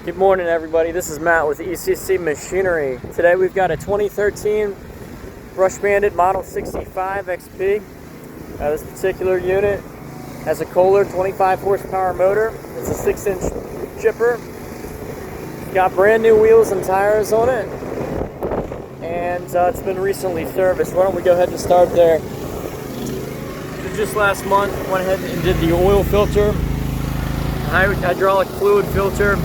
Good morning, everybody. This is Matt with ECC Machinery. Today we've got a 2013 Brush Bandit Model 65 XP. This particular unit has a Kohler 25 horsepower motor. It's a 6-inch chipper. It's got brand new wheels and tires on it, and it's been recently serviced. Why don't we go ahead and start there? Just last month, went ahead and did the oil filter, hydraulic fluid filter,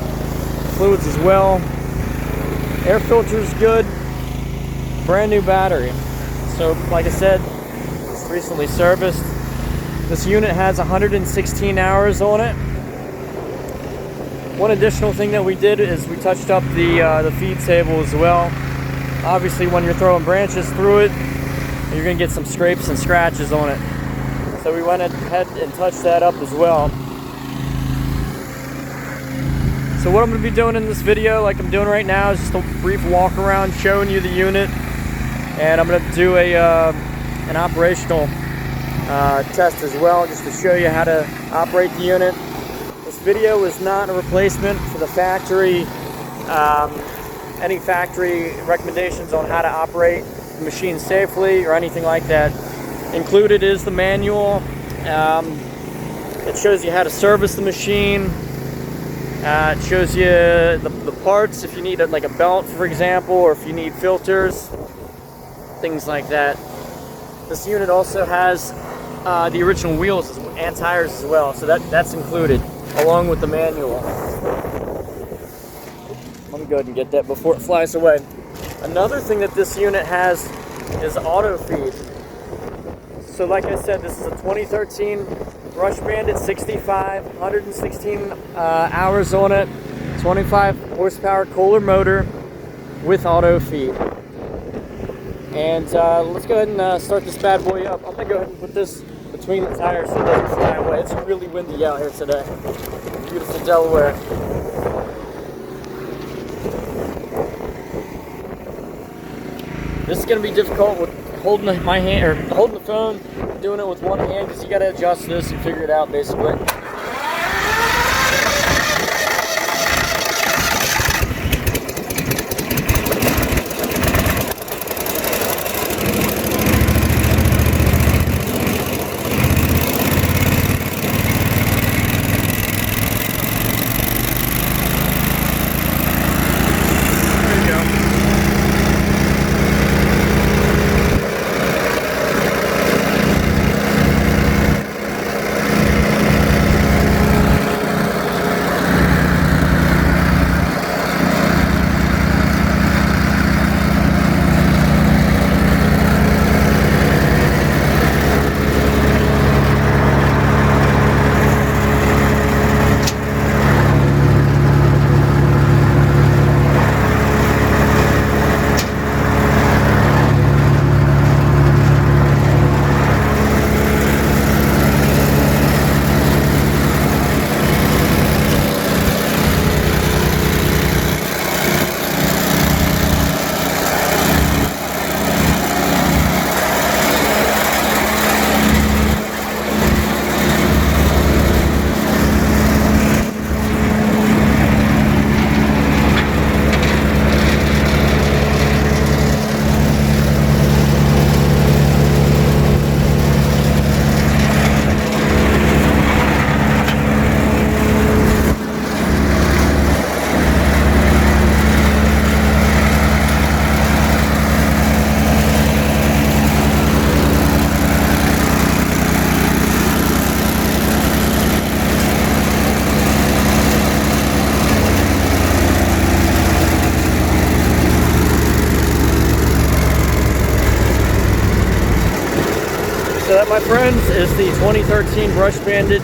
fluids as well. Air filter is good. Brand new battery. So, like I said, it's recently serviced. This unit has 116 hours on it. One additional thing that we did is we touched up the feed table as well. Obviously, when you're throwing branches through it, you're going to get some scrapes and scratches on it. So we went ahead and touched that up as well. So what I'm going to be doing in this video, like I'm doing right now, is just a brief walk around showing you the unit, and I'm going to do an operational test as well, just to show you how to operate the unit. This video is not a replacement for the factory, any factory recommendations on how to operate the machine safely or anything like that. Included is the manual. It shows you how to service the machine. It shows you the parts, if you need like a belt, for example, or if you need filters, things like that. This unit also has the original wheels and tires as well, so that's included along with the manual. Let me go ahead and get that before it flies away. Another thing that this unit has is auto feed. So like I said, this is a 2013 Brush Bandit 65, 116 hours on it, 25 horsepower Kohler motor with auto feed. And let's go ahead and start this bad boy up. I'm going to go ahead and put this between the tires so it doesn't fly away. It's really windy out here today. Beautiful Delaware. This is going to be difficult with holding my hand, or holding the phone, doing it with one hand, because you got to adjust this and figure it out basically. So that, my friends, is the 2013 Brush Bandit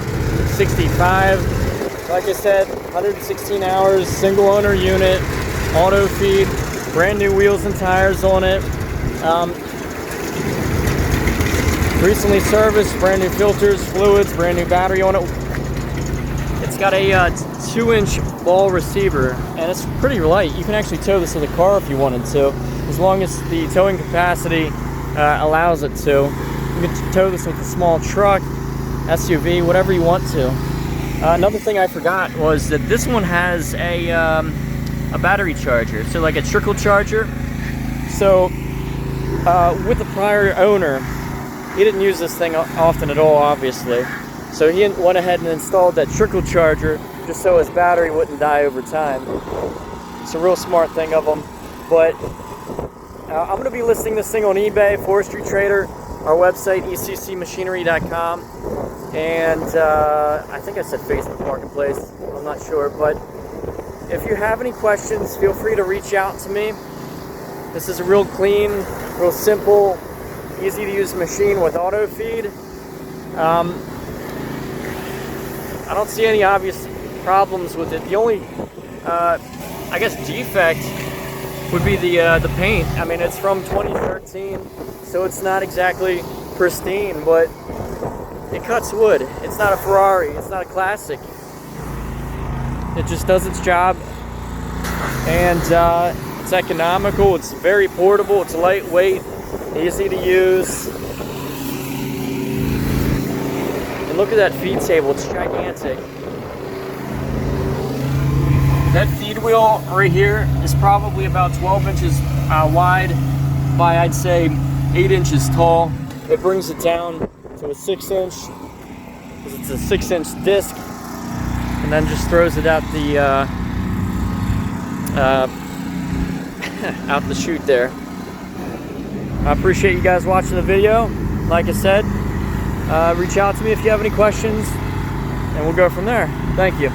65. Like I said, 116 hours, single owner unit, auto feed, brand new wheels and tires on it. Recently serviced, brand new filters, fluids, brand new battery on it. It's got a 2-inch ball receiver, and it's pretty light. You can actually tow this with a car if you wanted to, as long as the towing capacity allows it to. You can tow this with a small truck, SUV, whatever you want to. Another thing I forgot was that this one has a battery charger, so like a trickle charger. So with the prior owner, he didn't use this thing often at all, obviously. So he went ahead and installed that trickle charger just so his battery wouldn't die over time. It's a real smart thing of him. But I'm going to be listing this thing on eBay, Forestry Trader, our website, eccmachinery.com, and I think I said Facebook Marketplace, I'm not sure. But if you have any questions, feel free to reach out to me. This is a real clean, real simple, easy to use machine with auto feed. I don't see any obvious problems with it. The only, I guess, defect would be the paint. I mean, it's from 2013, so it's not exactly pristine, but it cuts wood. It's not a Ferrari. It's not a classic. It just does its job, and it's economical. It's very portable. It's lightweight, easy to use. And look at that feed table. It's gigantic. That feed wheel right here is probably about 12 inches wide by, I'd say, 8 inches tall. It brings it down to a 6-inch, because it's a 6-inch disc, and then just throws it out the out the chute there. I appreciate you guys watching the video. Like I said, reach out to me if you have any questions, and we'll go from there. Thank you.